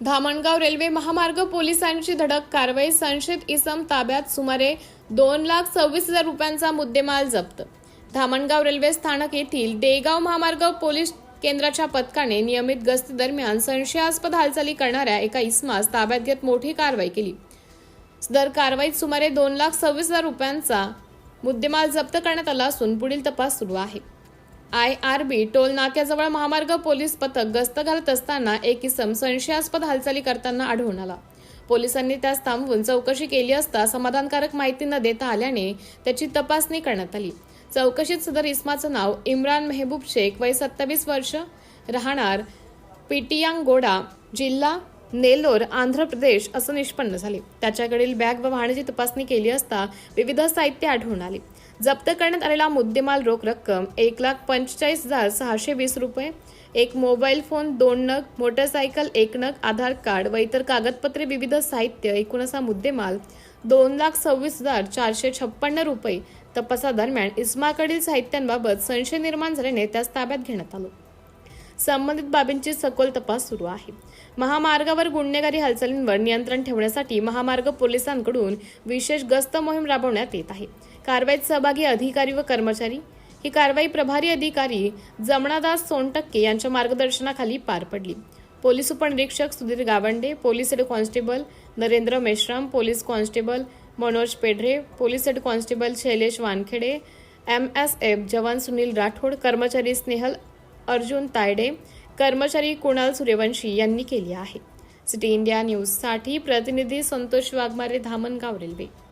Dhamangaon railway महामार्ग पोलिसांची धडक कारवाई. संशयित इसम ताब्यात. सुमारे 2,26,000 रुपयांचा मुद्देमाल जप्त. धामणगाव रेल्वे स्थानक येथील देगाव महामार्ग पोलीस केंद्राच्या पथकाने नियमित गस्ती दरम्यान संशयास्पद हालचाली करणाऱ्या एका इसमास ताब्यात घेत मोठी कारवाई केली. सदर कारवाईत सुमारे 2,26,000 रुपयांचा मुद्देमाल जप्त करण्यात आला असून पुढील तपास सुरू आहे. IRB टोल नाक्याजवळ महामार्ग पोलीस पथक गस्त घालत असताना एक इसम संशयास्पद हालचाली करताना आढळून आला. पोलिसांनी त्यास थांबवून चौकशी केली असता समाधानकारक माहिती न देता आल्याने त्याची तपासणी करण्यात आली. चौकशीत सदर इसमाचं नाव इम्रान मेहबूब शेख, वय 27 वर्ष, राहणार पिटियांगोडा, जिल्हा नेल्लोर, आंध्र प्रदेश असं निष्पन्न झाले. त्याच्याकडील बॅग व वाहनाची तपासणी केली असता विविध साहित्य आढळून आले. जप्त करण्यात आलेला मुद्देमाल रोख रक्कम 1,45,620 रुपये, एक मोबाईल फोन, 2 नग, मोटरसायकल 1 नग, आधार कार्ड व इतर कागदपत्रे, विविध साहित्य, एकूण असा मुद्देमाल 2,26,456 रुपये. तपासादरम्यान इस्माकडील साहित्यांबाबत संशय निर्माण झाल्याने त्यास ताब्यात घेण्यात आलं. संबंधित बाबींची सखोल तपास सुरू आहे. महामार्गावर गुन्हेगारी हालचालींवर नियंत्रण ठेवण्यासाठी महामार्ग पोलिसांकडून विशेष गस्त मोहीम राबवण्यात येत आहे. कारवाईत सहभागी अधिकारी व कर्मचारी. ही कारवाई प्रभारी अधिकारी जमनादास सोनटक्के यांच्या मार्गदर्शनाखाली पार पडली. पोलीस उपनिरीक्षक Sudhir Gawande, police head constable Narendra Meshram, police constable Manoj Pedhare, police head constable Shailesh Wankhede, MSF जवान सुनील राठोड, कर्मचारी स्नेहल अर्जुन तायडे, कर्मचारी कुणाल सूर्यवंशी यांनी केली आहे. सिटी इंडिया न्यूजसाठी प्रतिनिधी संतोष वाघमारे, धामणगाव रेल्वे.